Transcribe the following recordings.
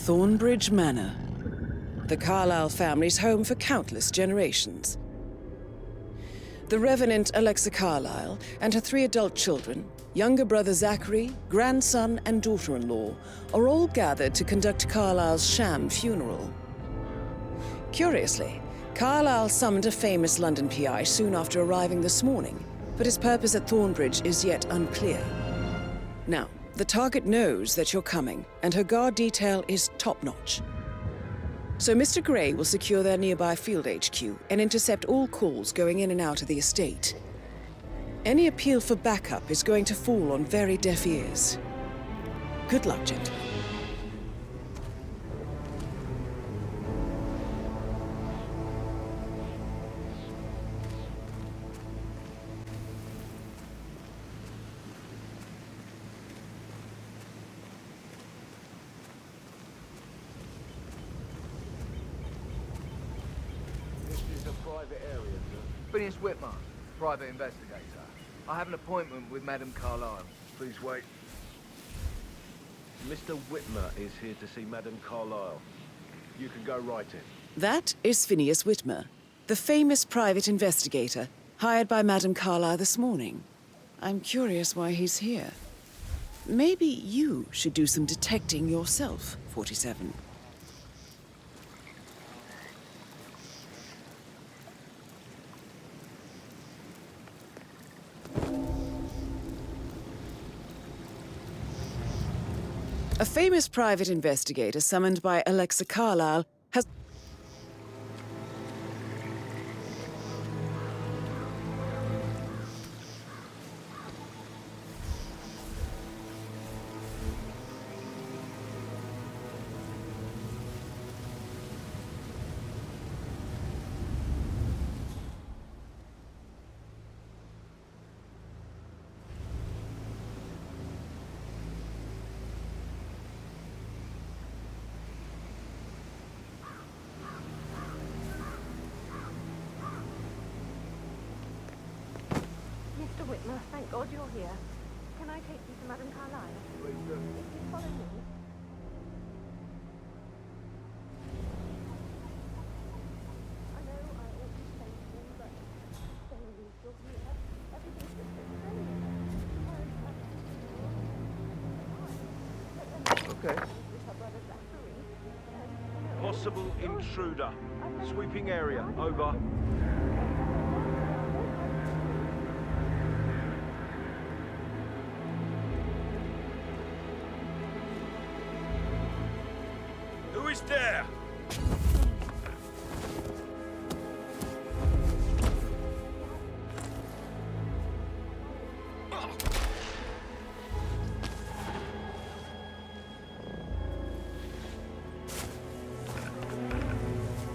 Thornbridge Manor, the Carlyle family's home for countless generations. The Revenant Alexa Carlyle and her 3 adult children, younger brother Zachary, grandson and daughter-in-law, are all gathered to conduct Carlyle's sham funeral. Curiously, Carlyle summoned a famous London PI soon after arriving this morning, but his purpose at Thornbridge is yet unclear. Now, the target knows that you're coming, and her guard detail is top-notch. So Mr. Gray will secure their nearby field HQ and intercept all calls going in and out of the estate. Any appeal for backup is going to fall on very deaf ears. Good luck, gentlemen. Private area, sir. Phineas Whitman, private investigator. I have an appointment with Madame Carlyle. Please wait. Mr. Whitmer is here to see Madame Carlyle. You can go right in. That is Phineas Whitmer, the famous private investigator hired by Madame Carlyle this morning. I'm curious why he's here. Maybe you should do some detecting yourself, 47. A famous private investigator summoned by Alexa Carlyle has... Mr. Whitmer, thank God you're here. Can I take you to Madame Carlyle? Please do. If you follow me. I know I ought to say something, but don't lose your here. Everything's just so strange. Okay. With her brother Zachary. Possible intruder. Sweeping area. Over. Who is there?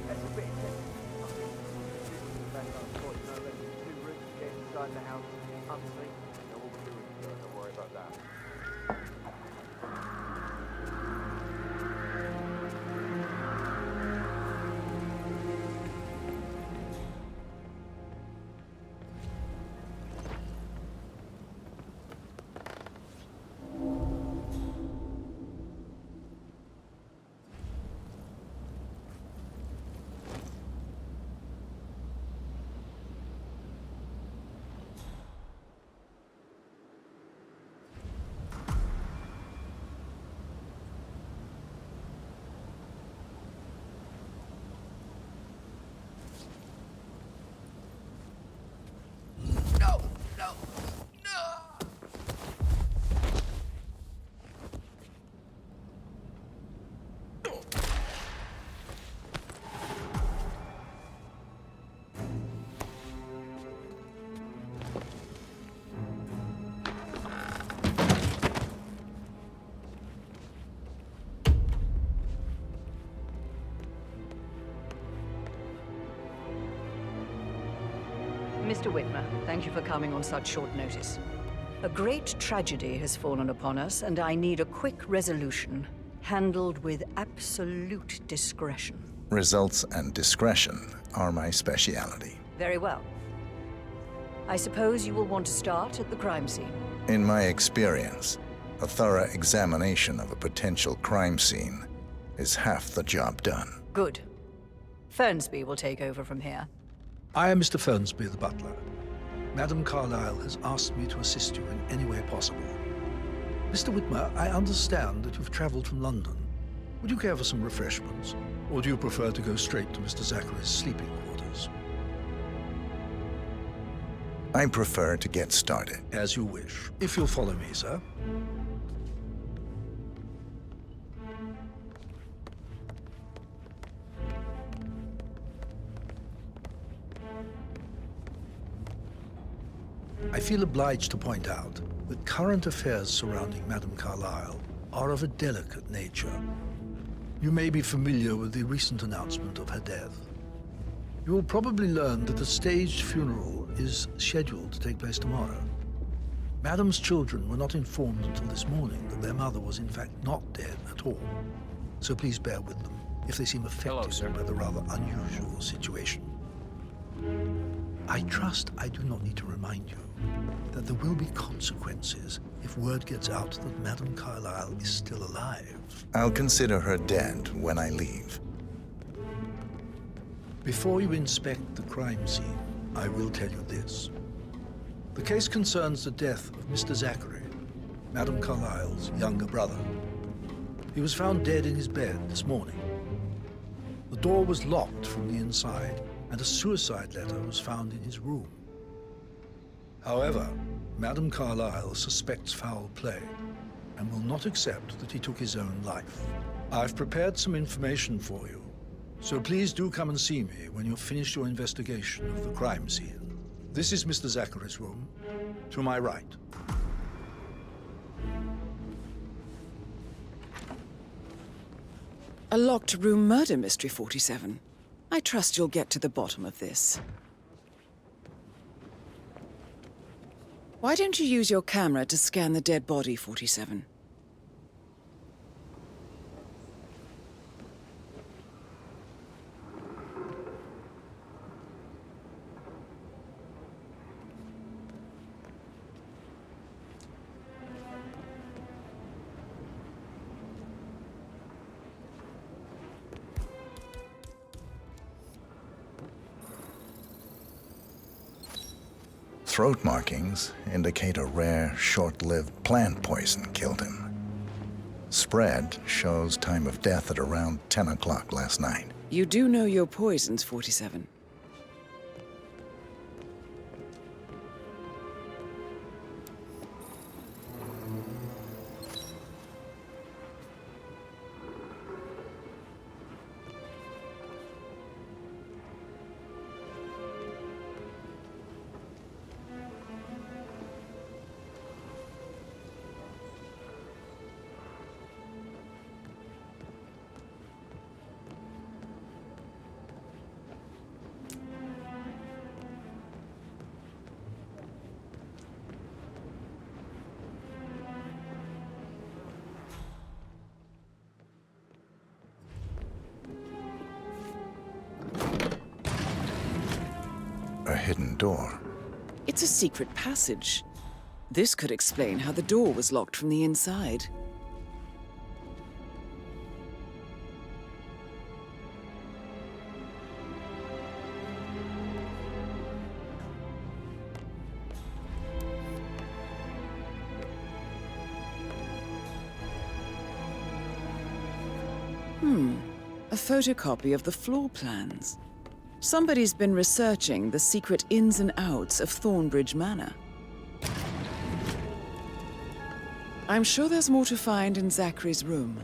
That's a bit intense. Two rooms, get inside the house, unseen. No, we'll do it, sir. Don't worry about that. Mr. Whitmer, thank you for coming on such short notice. A great tragedy has fallen upon us, and I need a quick resolution, handled with absolute discretion. Results and discretion are my speciality. Very well. I suppose you will want to start at the crime scene. In my experience, a thorough examination of a potential crime scene is half the job done. Good. Fernsby will take over from here. I am Mr. Fernsby, the butler. Madam Carlyle has asked me to assist you in any way possible. Mr. Whitmer, I understand that you've traveled from London. Would you care for some refreshments? Or do you prefer to go straight to Mr. Zachary's sleeping quarters? I prefer to get started. As you wish. If you'll follow me, sir. I feel obliged to point out that current affairs surrounding Madame Carlyle are of a delicate nature. You may be familiar with the recent announcement of her death. You will probably learn that a staged funeral is scheduled to take place tomorrow. Madame's children were not informed until this morning that their mother was in fact not dead at all. So please bear with them if they seem affected by the rather unusual situation. I trust I do not need to remind you that there will be consequences if word gets out that Madame Carlyle is still alive. I'll consider her dead when I leave. Before you inspect the crime scene, I will tell you this. The case concerns the death of Mr. Zachary, Madame Carlyle's younger brother. He was found dead in his bed this morning. The door was locked from the inside, and a suicide letter was found in his room. However, Madame Carlyle suspects foul play and will not accept that he took his own life. I've prepared some information for you, so please do come and see me when you've finished your investigation of the crime scene. This is Mr. Zachary's room, to my right. A locked room murder mystery, 47. I trust you'll get to the bottom of this. Why don't you use your camera to scan the dead body, 47? Throat markings indicate a rare, short-lived plant poison killed him. Spread shows time of death at around 10 o'clock last night. You do know your poisons, 47. A hidden door. It's a secret passage. This could explain how the door was locked from the inside. A photocopy of the floor plans. Somebody's been researching the secret ins and outs of Thornbridge Manor. I'm sure there's more to find in Zachary's room.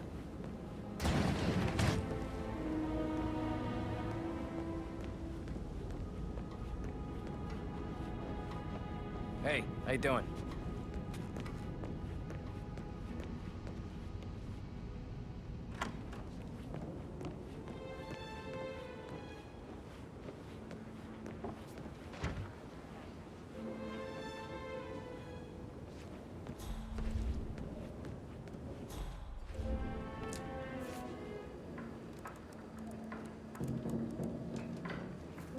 Hey, how you doing?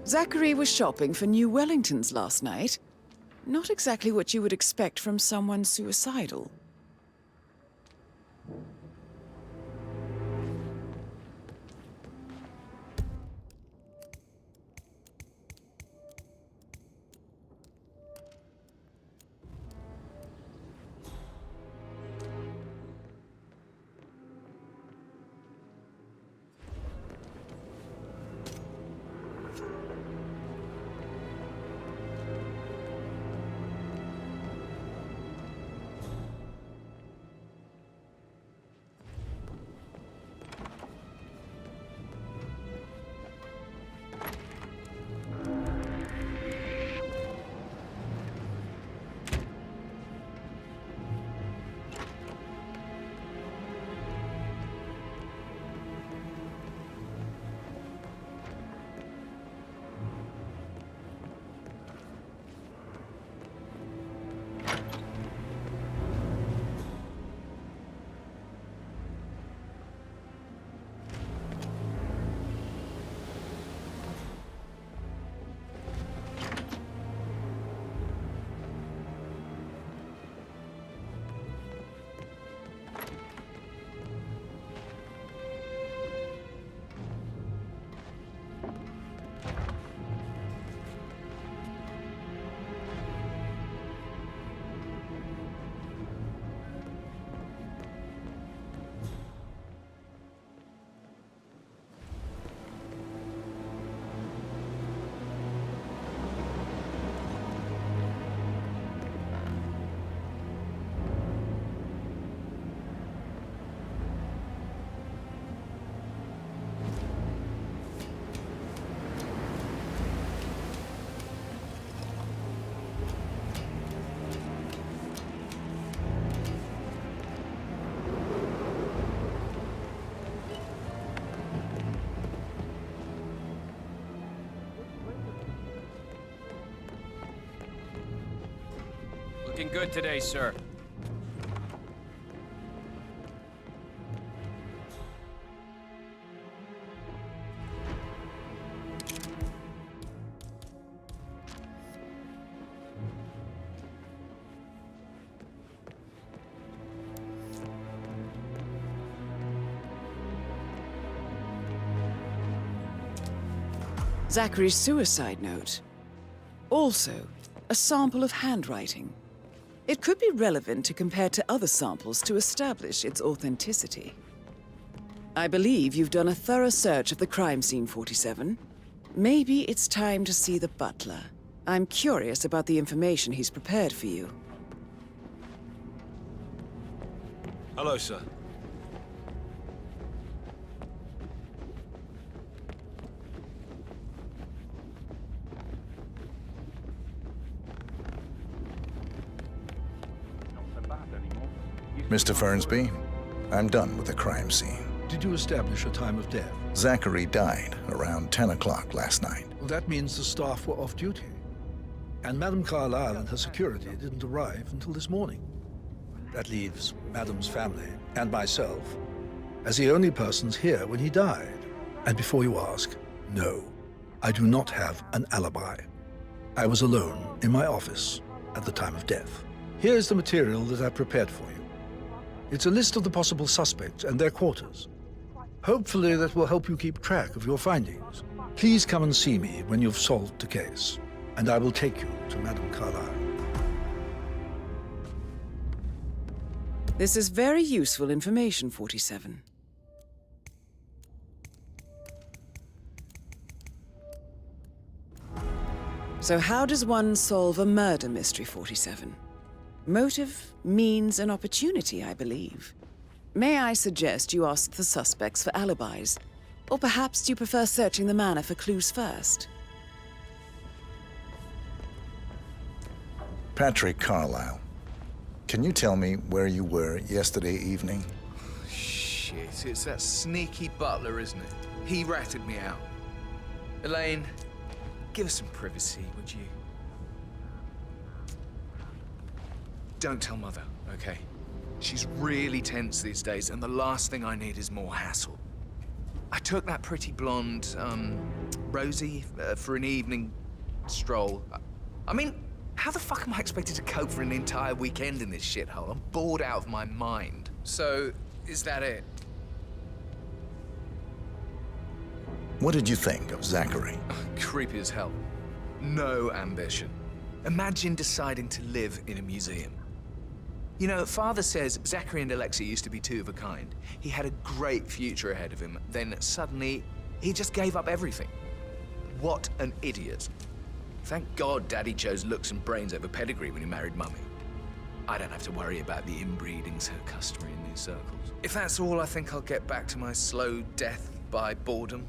Zachary was shopping for new Wellingtons last night. Not exactly what you would expect from someone suicidal. looking good today, sir. Zachary's suicide note. Also, a sample of handwriting. It could be relevant to compare to other samples to establish its authenticity. I believe you've done a thorough search of the crime scene, 47. Maybe it's time to see the butler. I'm curious about the information he's prepared for you. Hello, sir. Mr. Fernsby, I'm done with the crime scene. Did you establish a time of death? Zachary died around 10 o'clock last night. Well, that means the staff were off duty. And Madame Carlyle and her security didn't arrive until this morning. That leaves Madame's family and myself as the only persons here when he died. And before you ask, no, I do not have an alibi. I was alone in my office at the time of death. Here's the material that I prepared for you. It's a list of the possible suspects and their quarters. Hopefully that will help you keep track of your findings. Please come and see me when you've solved the case, and I will take you to Madame Carlyle. This is very useful information, 47. So how does one solve a murder mystery, 47? Motive, means, and opportunity, I believe. May I suggest you ask the suspects for alibis? Or perhaps do you prefer searching the manor for clues first? Patrick Carlyle, can you tell me where you were yesterday evening? Shit, it's that sneaky butler, isn't it? He ratted me out. Elaine, give us some privacy, would you? Don't tell Mother, okay? She's really tense these days, and the last thing I need is more hassle. I took that pretty blonde, Rosie, for an evening stroll. I mean, how the fuck am I expected to cope for an entire weekend in this shithole? I'm bored out of my mind. So, is that it? What did you think of Zachary? Creepy as hell. No ambition. Imagine deciding to live in a museum. You know, Father says Zachary and Alexia used to be two of a kind. He had a great future ahead of him. Then suddenly, he just gave up everything. What an idiot. Thank God Daddy chose looks and brains over pedigree when he married Mummy. I don't have to worry about the inbreeding so customary in these circles. If that's all, I think I'll get back to my slow death by boredom.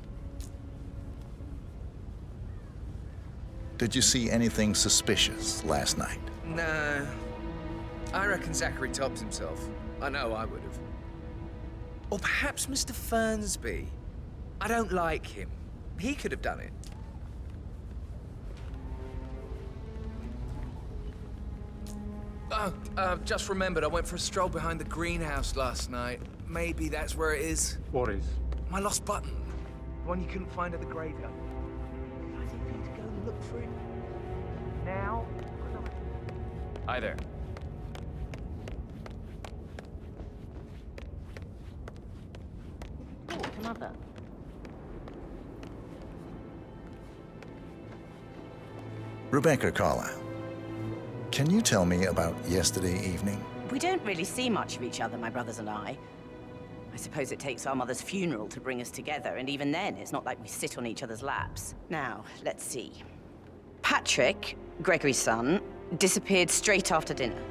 Did you see anything suspicious last night? No. I reckon Zachary tops himself. I know I would have. Or perhaps Mr. Fernsby. I don't like him. He could have done it. Oh, just remembered I went for a stroll behind the greenhouse last night. Maybe that's where it is. What is? My lost button. The one you couldn't find at the graveyard. I think we need to go and look for it. Now? Hi there. Talk to Mother. Rebecca Carlyle, can you tell me about yesterday evening? We don't really see much of each other, my brothers and I. I suppose it takes our mother's funeral to bring us together, and even then, it's not like we sit on each other's laps. Now, let's see. Patrick, Gregory's son, disappeared straight after dinner.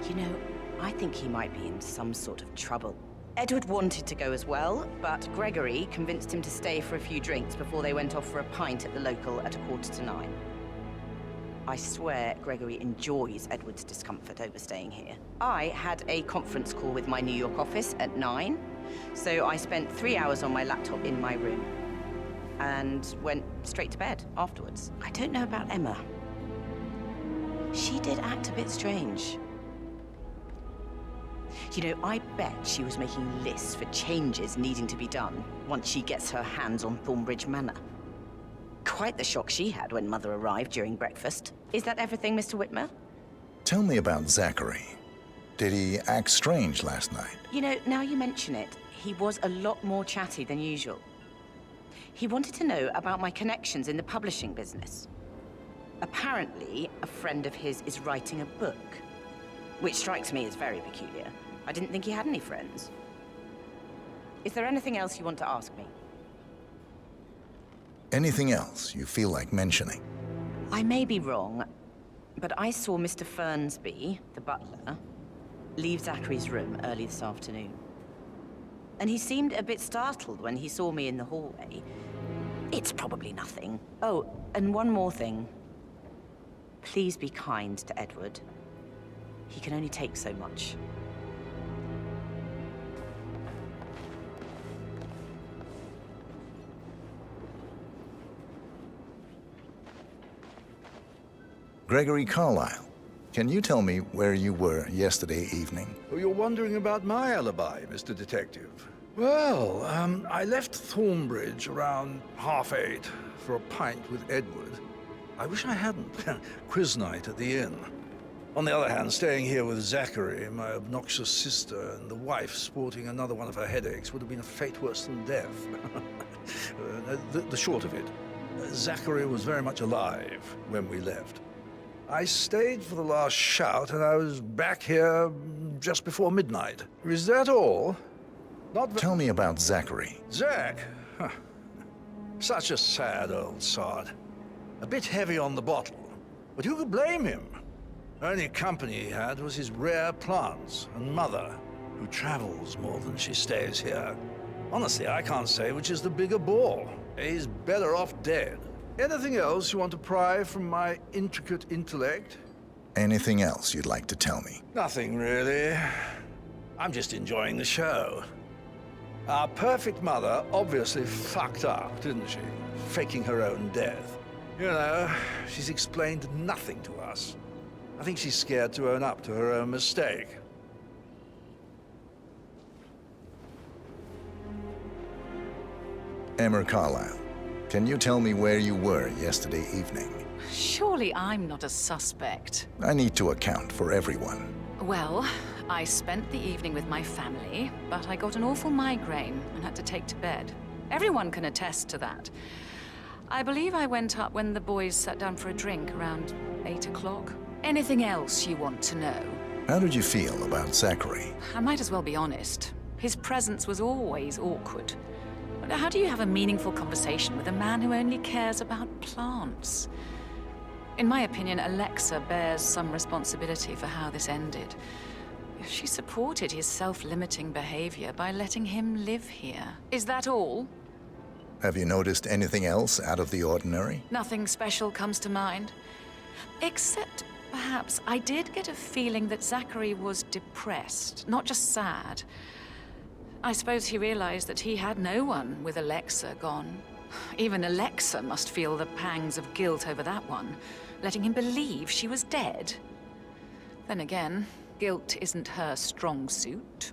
You know, I think he might be in some sort of trouble. Edward wanted to go as well, but Gregory convinced him to stay for a few drinks before they went off for a pint at the local at 8:45. I swear Gregory enjoys Edward's discomfort over staying here. I had a conference call with my New York office at 9, so I spent 3 hours on my laptop in my room and went straight to bed afterwards. I don't know about Emma. She did act a bit strange. You know, I bet she was making lists for changes needing to be done once she gets her hands on Thornbridge Manor. Quite the shock she had when Mother arrived during breakfast. Is that everything, Mr. Whitmer? Tell me about Zachary. Did he act strange last night? You know, now you mention it, he was a lot more chatty than usual. He wanted to know about my connections in the publishing business. Apparently, a friend of his is writing a book, which strikes me as very peculiar. I didn't think he had any friends. Is there anything else you want to ask me? Anything else you feel like mentioning? I may be wrong, but I saw Mr. Fernsby, the butler, leave Zachary's room early this afternoon. And he seemed a bit startled when he saw me in the hallway. It's probably nothing. Oh, and one more thing. Please be kind to Edward. He can only take so much. Gregory Carlyle, can you tell me where you were yesterday evening? Oh, you're wondering about my alibi, Mr. Detective. Well, I left Thornbridge around 8:30 for a pint with Edward. I wish I hadn't. Quiz night at the inn. On the other hand, staying here with Zachary, my obnoxious sister, and the wife sporting another one of her headaches would have been a fate worse than death. The short of it, Zachary was very much alive when we left. I stayed for the last shout, and I was back here just before midnight. Is that all? Tell me about Zachary. Zach? Huh. Such a sad old sod. A bit heavy on the bottle. But who could blame him? Only company he had was his rare plants and Mother, who travels more than she stays here. Honestly, I can't say which is the bigger ball. He's better off dead. Anything else you want to pry from my intricate intellect? Anything else you'd like to tell me? Nothing, really. I'm just enjoying the show. Our perfect mother obviously fucked up, didn't she? Faking her own death. You know, she's explained nothing to us. I think she's scared to own up to her own mistake. Emmer Carlyle, can you tell me where you were yesterday evening? Surely I'm not a suspect. I need to account for everyone. Well, I spent the evening with my family, but I got an awful migraine and had to take to bed. Everyone can attest to that. I believe I went up when the boys sat down for a drink around 8 o'clock. Anything else you want to know? How did you feel about Zachary? I might as well be honest. His presence was always awkward. But how do you have a meaningful conversation with a man who only cares about plants? In my opinion, Alexa bears some responsibility for how this ended. She supported his self-limiting behavior by letting him live here. Is that all? Have you noticed anything else out of the ordinary? Nothing special comes to mind. Except, perhaps, I did get a feeling that Zachary was depressed, not just sad. I suppose he realized that he had no one with Alexa gone. Even Alexa must feel the pangs of guilt over that one, letting him believe she was dead. Then again, guilt isn't her strong suit.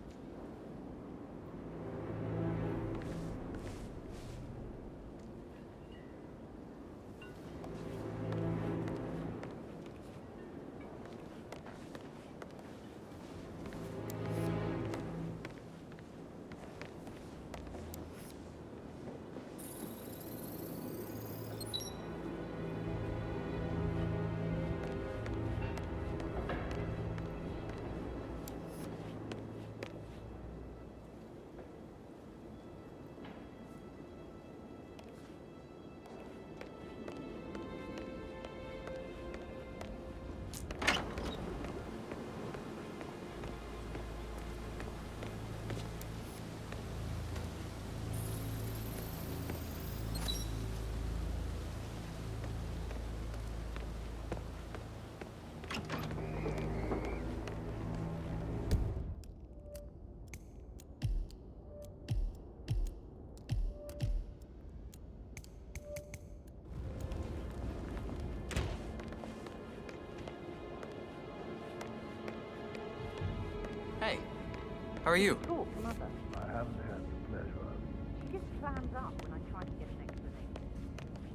How are you? Talk to Mother. I haven't had the pleasure of. She just clams up when I try to get an explanation.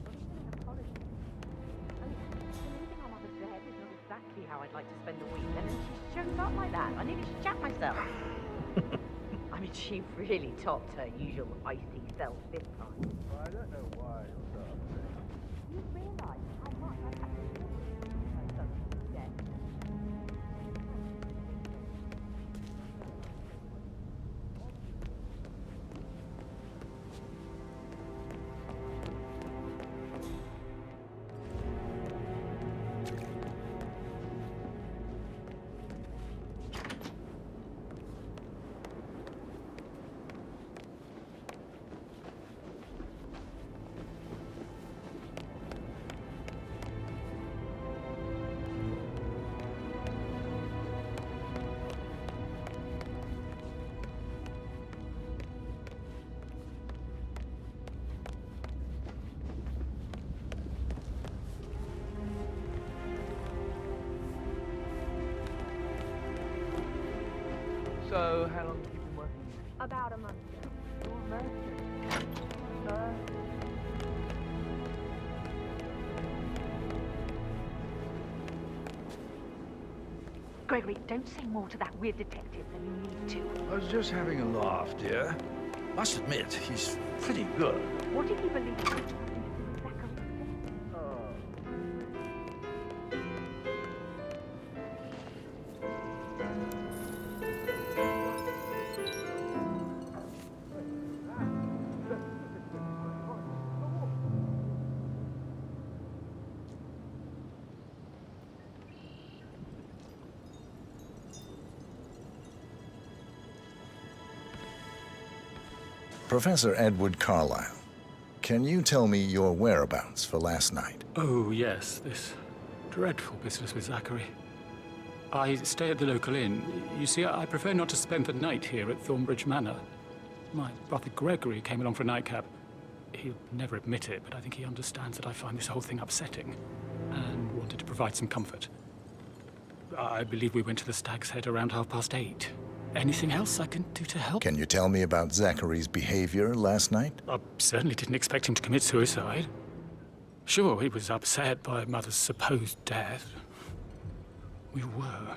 Well, even an apology. I mean, leaving our mother's bed is not exactly how I'd like to spend a week, and then she shows up like that. I nearly shat myself. I mean, she really topped her usual icy self this time. Well, I don't know why you're so upset. You realise how much I've had to do with her sudden death. So, how long have you been working here? About a month ago. Oh, American. Gregory, don't say more to that weird detective than you need to. I was just having a laugh, dear. Must admit, he's pretty good. What did he believe? Zachary's Professor Edward Carlyle, can you tell me your whereabouts for last night? Oh, yes, this dreadful business with Zachary. I stay at the local inn. You see, I prefer not to spend the night here at Thornbridge Manor. My brother Gregory came along for a nightcap. He'll never admit it, but I think he understands that I find this whole thing upsetting and wanted to provide some comfort. I believe we went to the Stag's Head around 8:30. Anything else I can do to help? Can you tell me about Zachary's behavior last night? I certainly didn't expect him to commit suicide. Sure, he was upset by Mother's supposed death. We were.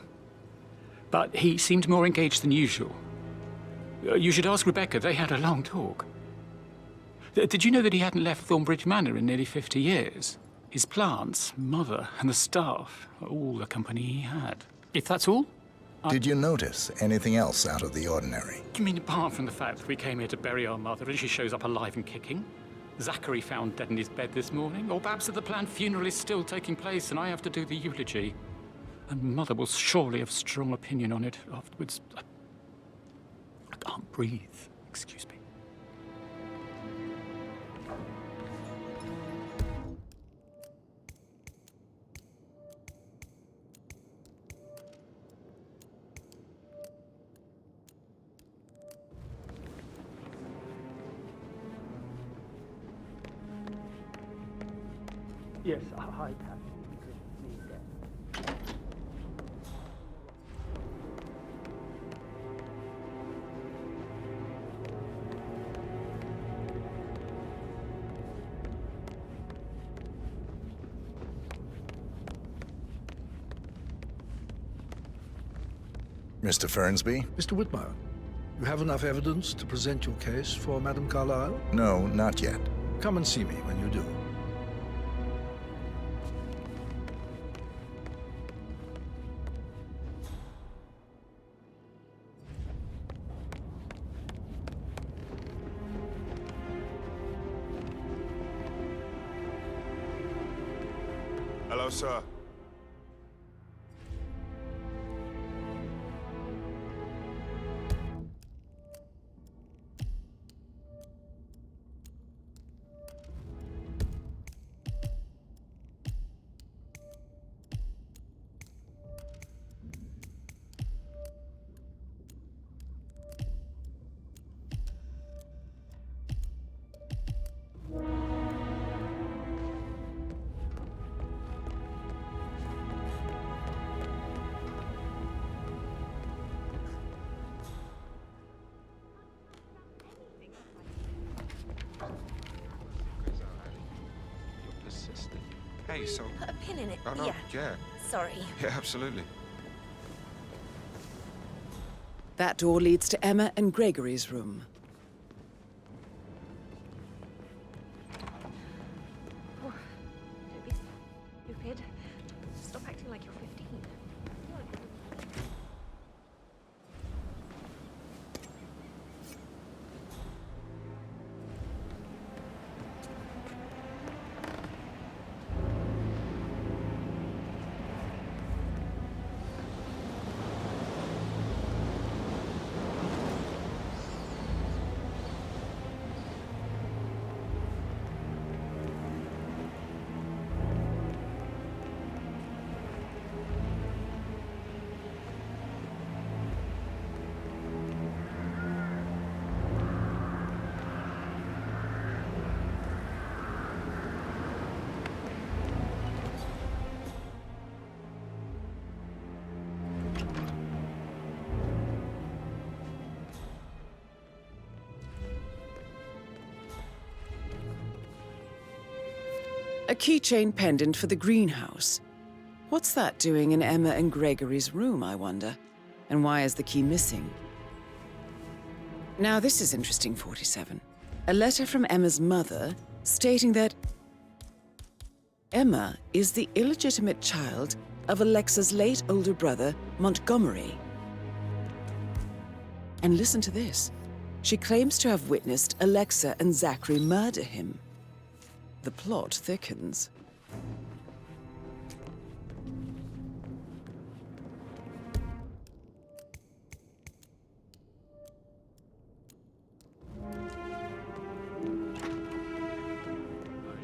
But he seemed more engaged than usual. You should ask Rebecca. They had a long talk. Did you know that he hadn't left Thornbridge Manor in nearly 50 years? His plants, Mother, and the staff, all the company he had. If that's all? Did you notice anything else out of the ordinary? You mean apart from the fact that we came here to bury our mother and she shows up alive and kicking? Zachary found dead in his bed this morning? Or perhaps that the planned funeral is still taking place and I have to do the eulogy? And Mother will surely have strong opinion on it afterwards. I can't breathe. Excuse me. Yes, hi, Pat. Mr. Fernsby? Mr. Whitmire, you have enough evidence to present your case for Madame Carlyle? No, not yet. Come and see me when you do. Hello, sir. case. I'll... Put a pin in it. Oh, no, yeah. Sorry. Yeah, absolutely. That door leads to Emma and Gregory's room. Oh, don't be stupid. Stop acting like you're 15. A keychain pendant for the greenhouse. What's that doing in Emma and Gregory's room, I wonder? And why is the key missing? Now this is interesting, 47. A letter from Emma's mother stating that Emma is the illegitimate child of Alexa's late older brother, Montgomery. And listen to this. She claims to have witnessed Alexa and Zachary murder him. The plot thickens. I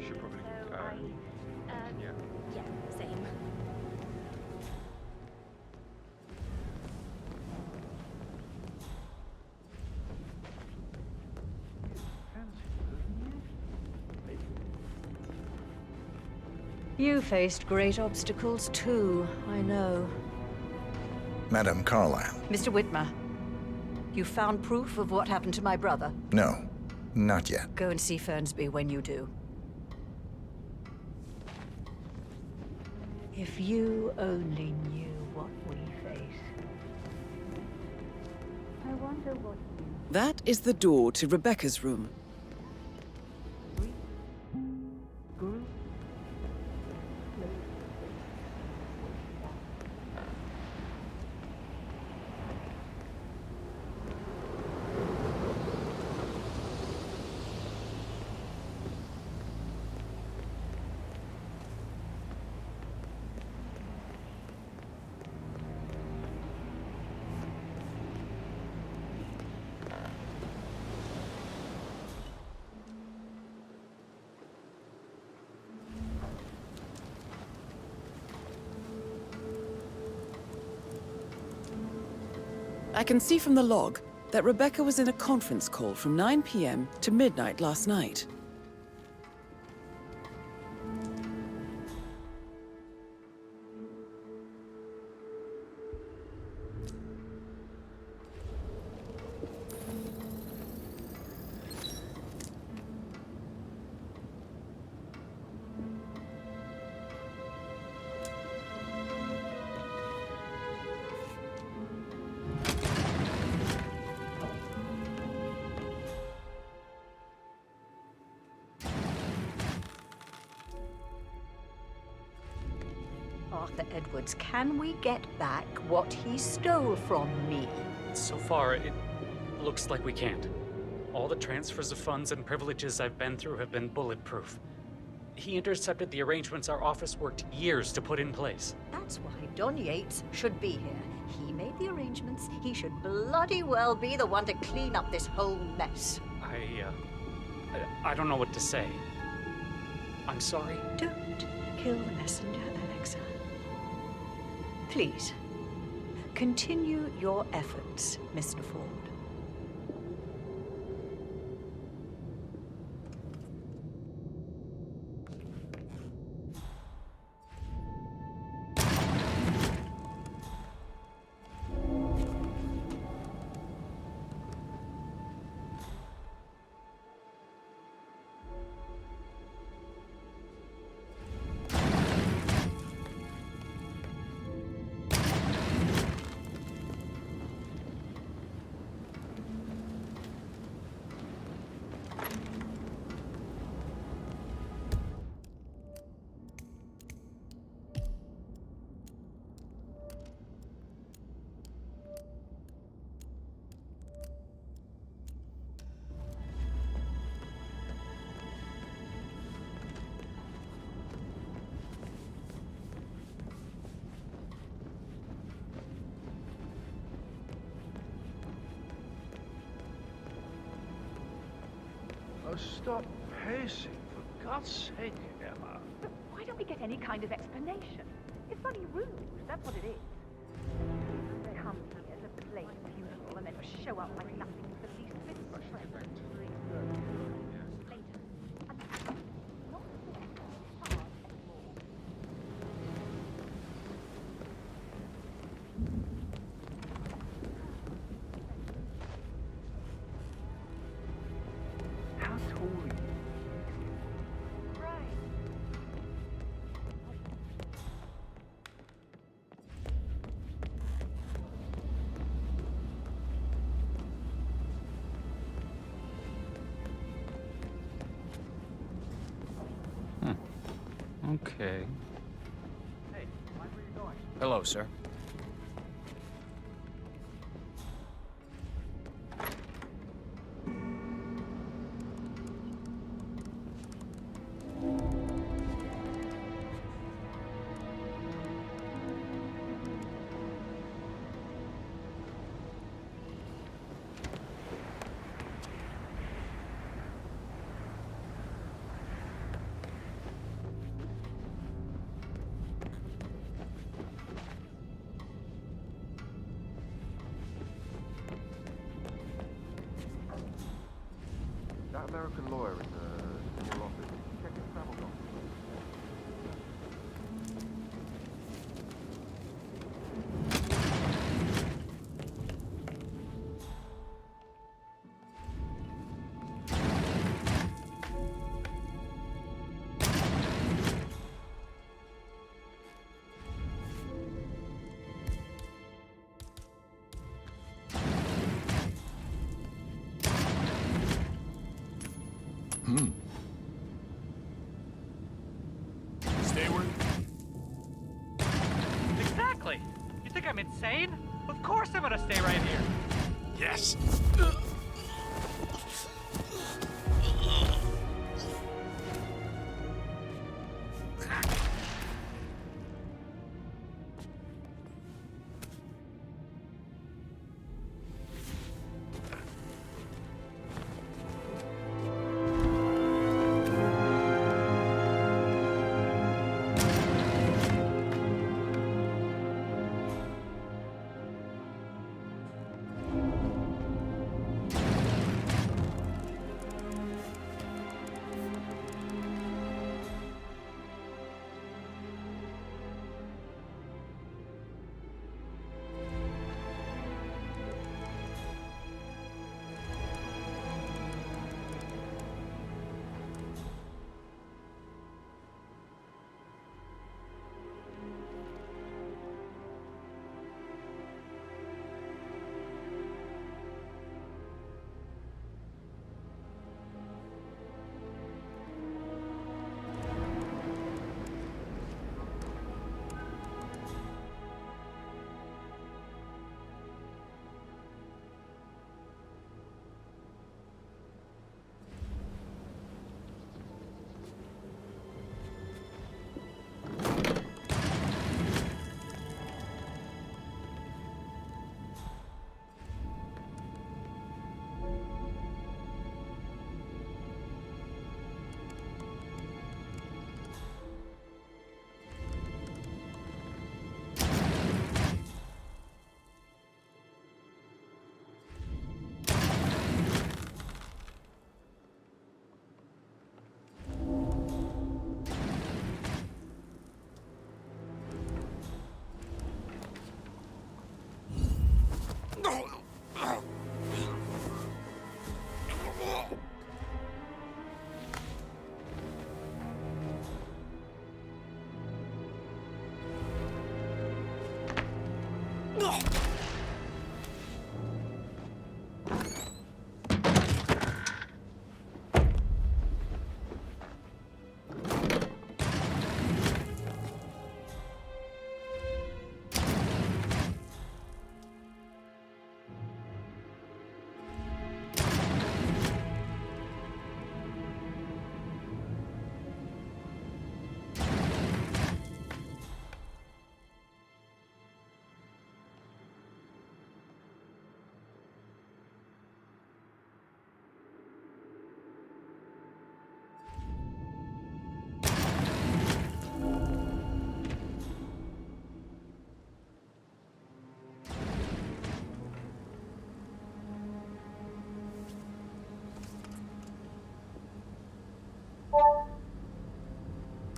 should probably... yeah. Yeah, same. You faced great obstacles too, I know. Madame Carlyle. Mr. Whitmer, you found proof of what happened to my brother? No, not yet. Go and see Fernsby when you do. If you only knew what we face. I wonder what you... That is the door to Rebecca's room. I can see from the log that Rebecca was in a conference call from 9 p.m. to midnight last night. Arthur Edwards, can we get back what he stole from me? So far, it looks like we can't. All the transfers of funds and privileges I've been through have been bulletproof. He intercepted the arrangements our office worked years to put in place. That's why Don Yates should be here. He made the arrangements. He should bloody well be the one to clean up this whole mess. I don't know what to say. I'm sorry. Don't kill the messenger, Alexa. Please, continue your efforts, Mr. Ford. Stop pacing, for God's sake, Emma. But why don't we get any kind of explanation? It's bloody rude, that's what it is. Come here to play funeral and then show up like nothing with the least bit of strength. Later. And not hard anymore. How tall are you? Okay. Hey, mind where you're going? Hello, sir. That American lawyer in your office. Check his travel documents. Stay where... Exactly! You think I'm insane? Of course I'm gonna stay right here! Yes!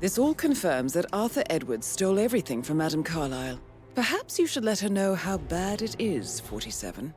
This all confirms that Arthur Edwards stole everything from Madame Carlyle. Perhaps you should let her know how bad it is, 47.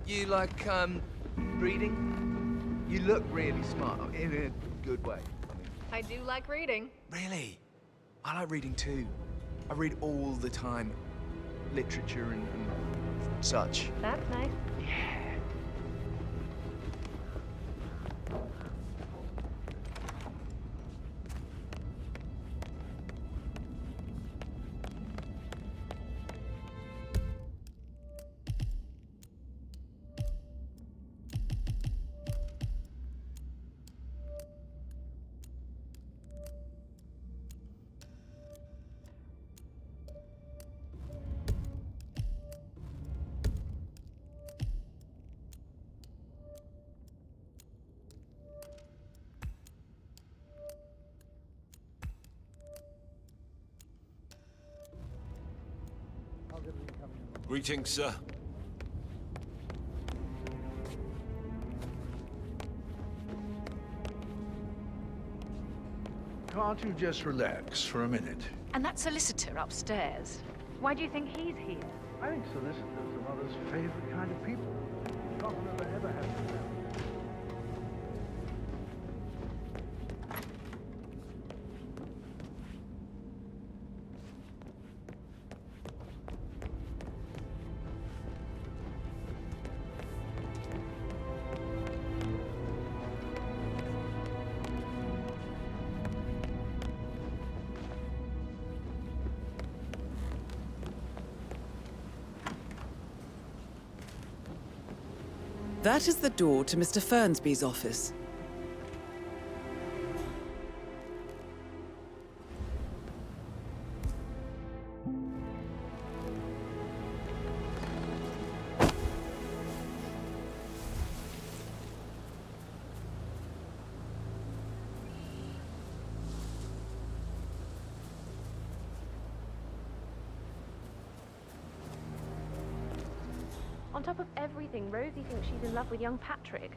You like, reading? You look really smart, in a good way. I do like reading. Really? I like reading too. I read all the time. Literature and such. That's nice. Greetings, sir. Can't you just relax for a minute? And that solicitor upstairs. Why do you think he's here? I think solicitors are mother's favorite kind of people. Not that I ever had them. That is the door to Mr. Fernsby's office. On top of everything, Rosie thinks she's in love with young Patrick.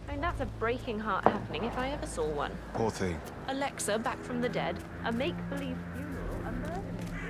I mean, that's a breaking heart happening if I ever saw one. Poor thing. Alexa back from the dead, a make-believe funeral, a murder mystery.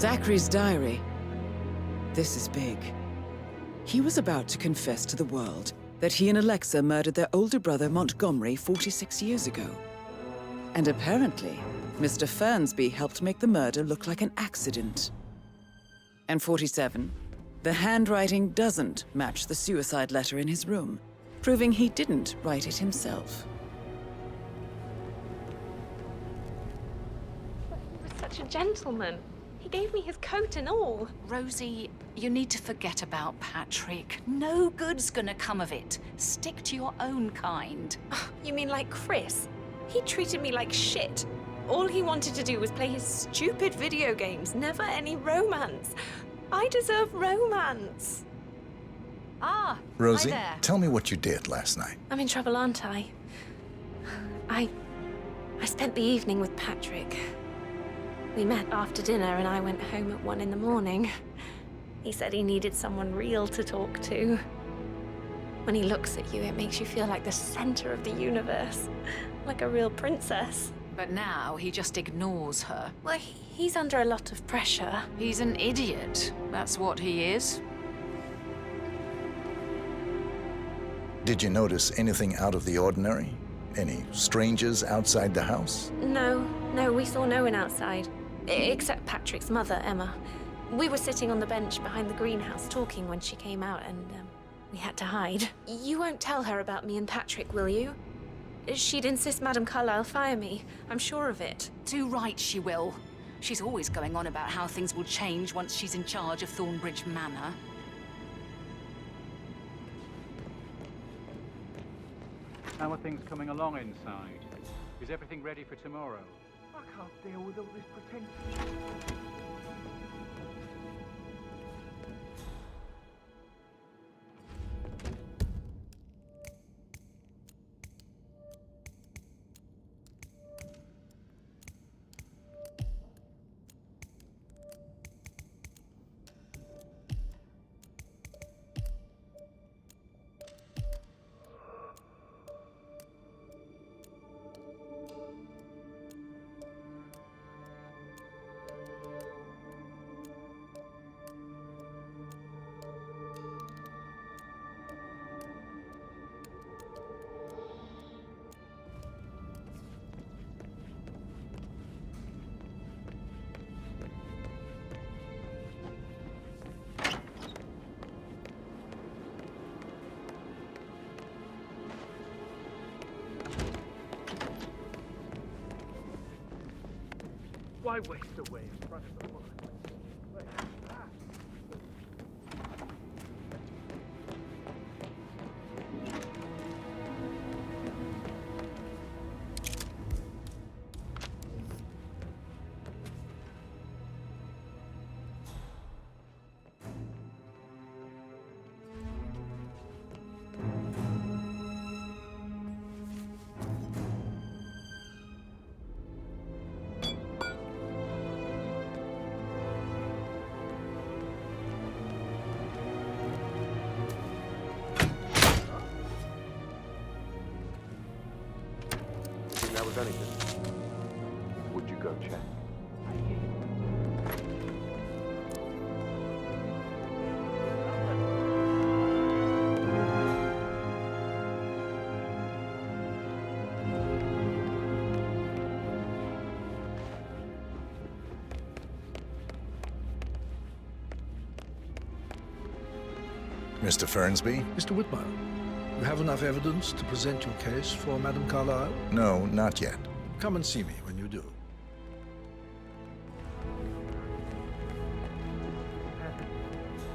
Zachary's diary. This is big. He was about to confess to the world that he and Alexa murdered their older brother Montgomery 46 years ago. And apparently, Mr. Fernsby helped make the murder look like an accident. And 47, the handwriting doesn't match the suicide letter in his room, proving he didn't write it himself. But he was such a gentleman. He gave me his coat and all. Rosie, you need to forget about Patrick. No good's gonna come of it. Stick to your own kind. You mean like Chris? He treated me like shit. All he wanted to do was play his stupid video games, never any romance. I deserve romance. Ah, Rosie, hi there. tell me what you did last night. I'm in trouble, aren't I? I spent the evening with Patrick. We met after dinner and I went home at 1 in the morning. He said he needed someone real to talk to. When he looks at you, it makes you feel like the center of the universe. Like a real princess. But now he just ignores her. Well, he's under a lot of pressure. He's an idiot. That's what he is. Did you notice anything out of the ordinary? Any strangers outside the house? No, we saw no one outside. Except Patrick's mother, Emma. We were sitting on the bench behind the greenhouse talking when she came out and we had to hide. You won't tell her about me and Patrick, will you? She'd insist Madame Carlyle fire me. I'm sure of it. Too right she will. She's always going on about how things will change once she's in charge of Thornbridge Manor. How are things coming along inside? Is everything ready for tomorrow? I can't deal with all this pretense. Why waste away in front of the woman? That was anything. Would you go check? Mr. Fernsby? Mr. Whitman, you have enough evidence to present your case for Madame Carlyle? No, not yet. Come and see me when you do.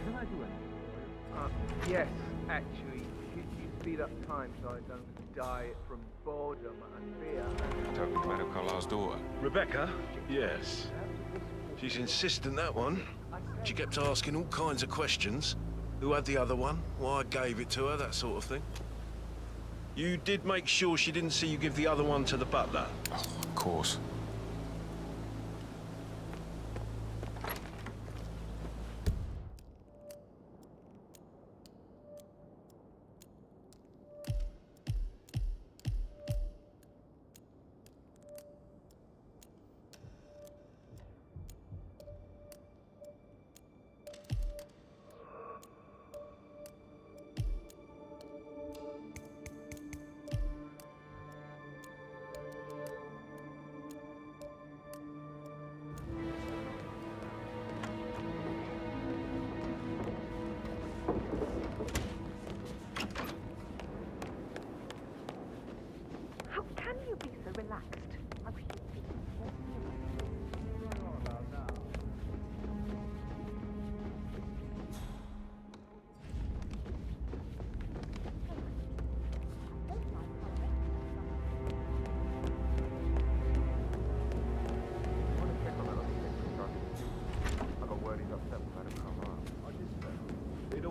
Can I do anything? Yes, actually. Could you speed up time so I don't die from boredom and fear? Talking to Madame Carlyle's daughter. Rebecca? Yes. She's insistent, that one. She kept asking all kinds of questions. Who had the other one? Why I gave it to her, that sort of thing. You did make sure she didn't see you give the other one to the butler? Oh, of course.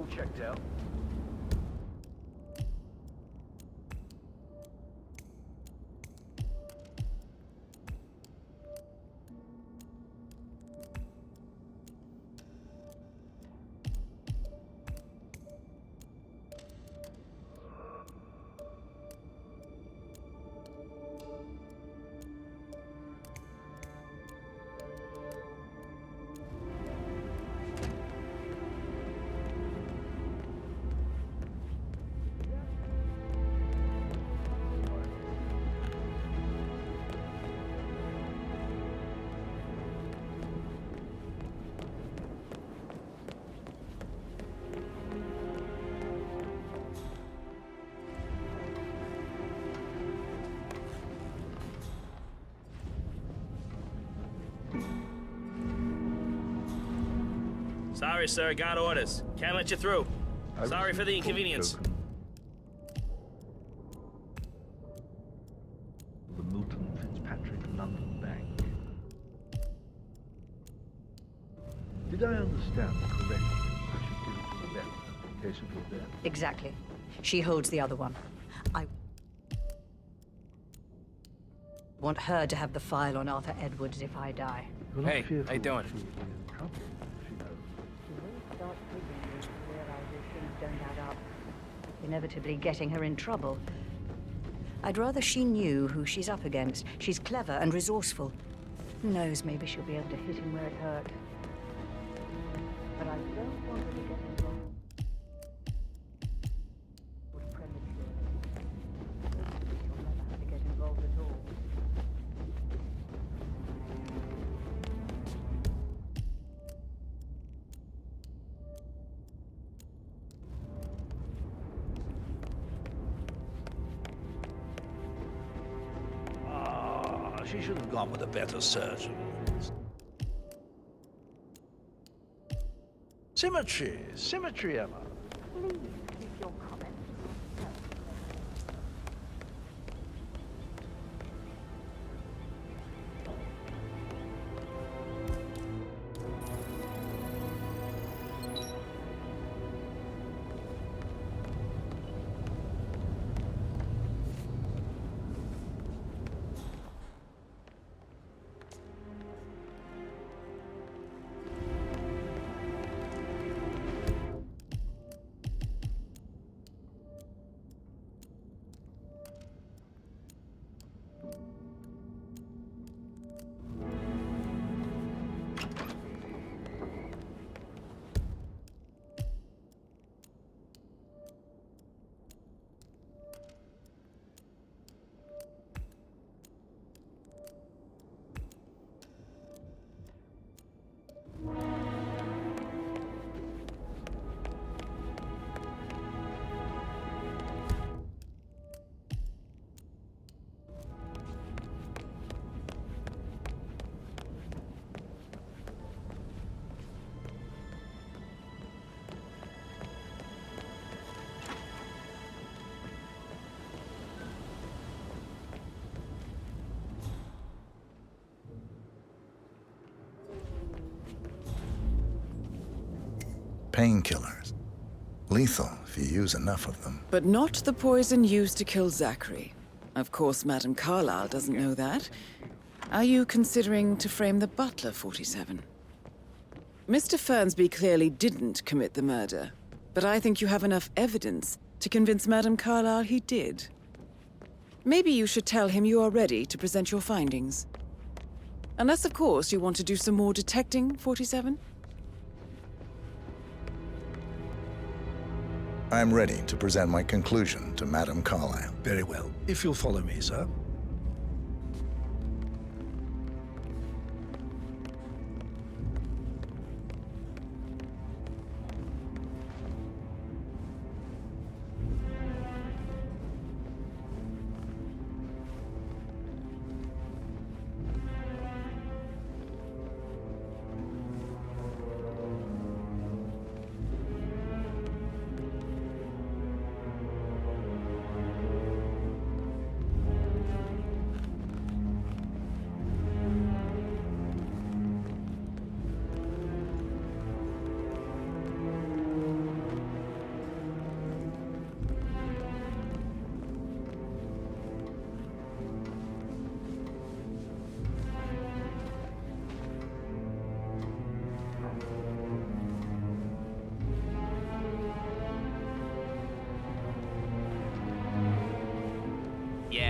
all checked out. Sorry, sir. Got orders. Can't let you through. Sorry for the inconvenience. The Milton Fitzpatrick London Bank. Did I understand correctly? I should give it to the left in case of your death. Exactly. She holds the other one. I want her to have the file on Arthur Edwards if I die. Hey, how you doing? Inevitably getting her in trouble. I'd rather she knew who she's up against. She's clever and resourceful. Who knows, maybe she'll be able to hit him where it hurt. But I don't want her to get involved. With premature. She'll never have to get involved at all. She should have gone with a better surgeon. Symmetry, Emma. Please keep your comments. Painkillers. Lethal if you use enough of them. But not the poison used to kill Zachary. Of course, Madame Carlyle doesn't know that. Are you considering to frame the butler, 47? Mr. Fernsby clearly didn't commit the murder, but I think you have enough evidence to convince Madame Carlyle he did. Maybe you should tell him you are ready to present your findings. Unless, of course, you want to do some more detecting, 47? I'm ready to present my conclusion to Madame Carlyle. Very well. If you'll follow me, sir.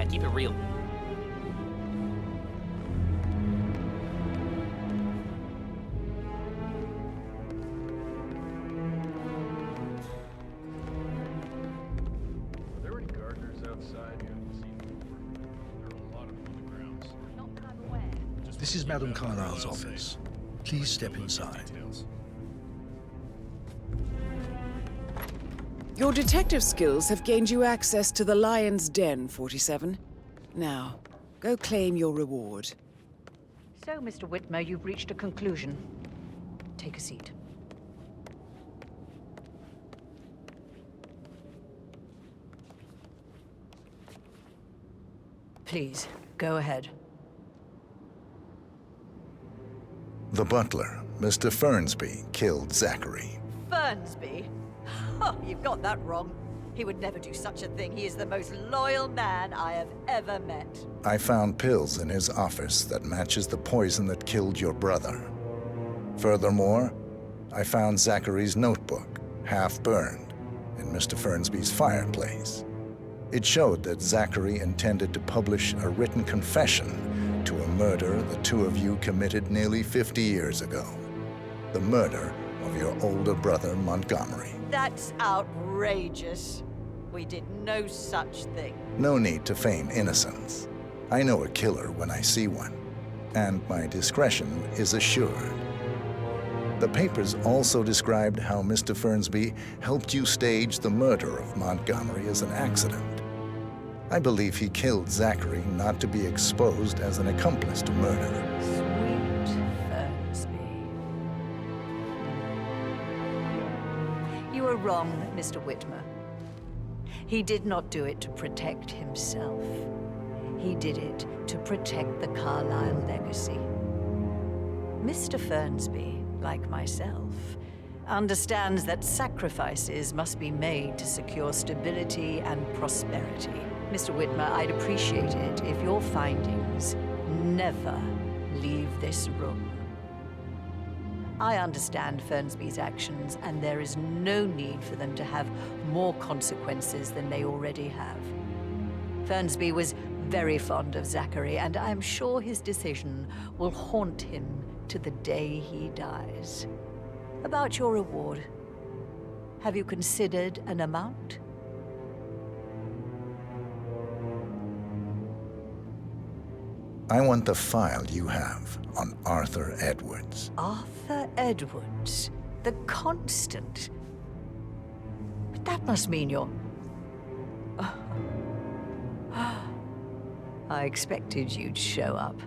man. Keep it real. Are there any gardeners outside you haven't seen before? There are a lot of them on the grounds. Not that I'm aware. This is Madame Carlyle's office. Please step inside. Your detective skills have gained you access to the Lion's Den, 47. Now, go claim your reward. So, Mr. Whitmer, you've reached a conclusion. Take a seat. Please, go ahead. The butler, Mr. Fernsby, killed Zachary. Fernsby? Oh, you've got that wrong. He would never do such a thing. He is the most loyal man I have ever met. I found pills in his office that matches the poison that killed your brother. Furthermore, I found Zachary's notebook, half burned, in Mr. Fernsby's fireplace. It showed that Zachary intended to publish a written confession to a murder the two of you committed nearly 50 years ago. The murder of your older brother, Montgomery. That's outrageous. We did no such thing. No need to feign innocence. I know a killer when I see one, and my discretion is assured. The papers also described how Mr. Fernsby helped you stage the murder of Montgomery as an accident. I believe he killed Zachary not to be exposed as an accomplice to murder. Sweet Fernsby. You are wrong, Mr. Whitmer. He did not do it to protect himself. He did it to protect the Carlyle legacy. Mr. Fernsby, like myself, understands that sacrifices must be made to secure stability and prosperity. Mr. Whitmer, I'd appreciate it if your findings never leave this room. I understand Fernsby's actions, and there is no need for them to have more consequences than they already have. Fernsby was very fond of Zachary, and I'm sure his decision will haunt him to the day he dies. About your reward, have you considered an amount? I want the file you have on Arthur Edwards. Arthur Edwards, the Constant. But that must mean you're... I expected you'd show up.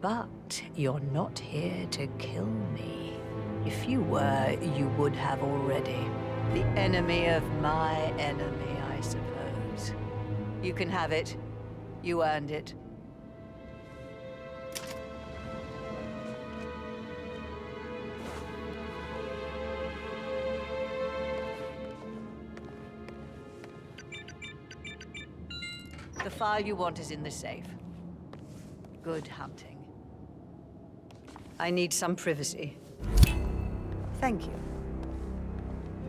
But you're not here to kill me. If you were, you would have already. The enemy of my enemy, I suppose. You can have it. You earned it. The file you want is in the safe. Good hunting. I need some privacy. Thank you.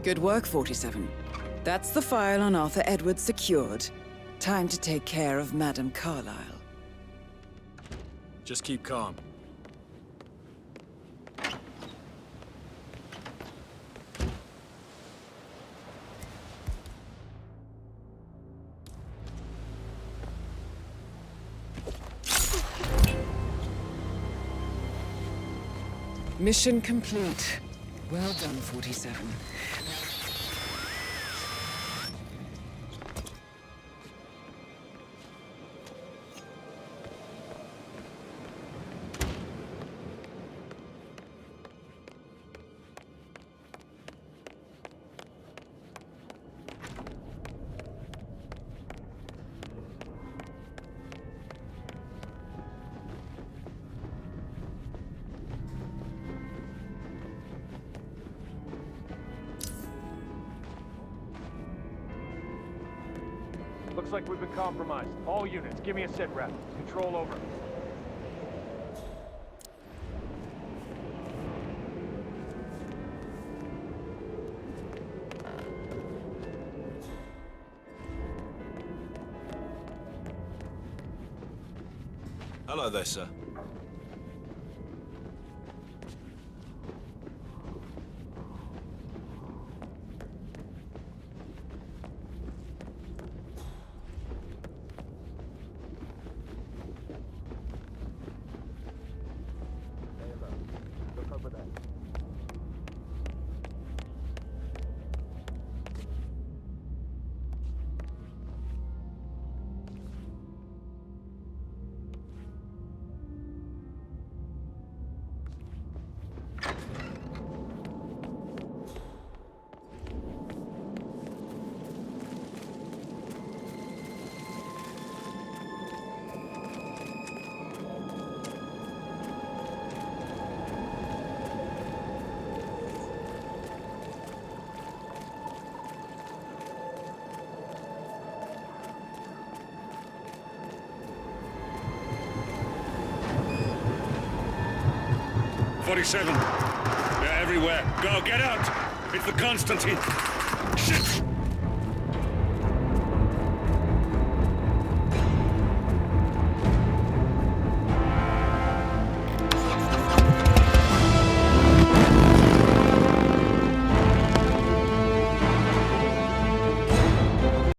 Good work, 47. That's the file on Arthur Edwards secured. Time to take care of Madame Carlyle. Just keep calm. Mission complete. Well done, 47. Looks like we've been compromised. All units, give me a sit rep. Control over. Hello there, sir. Look over there. They're everywhere. Go, get out! It's the Constantine. Shit!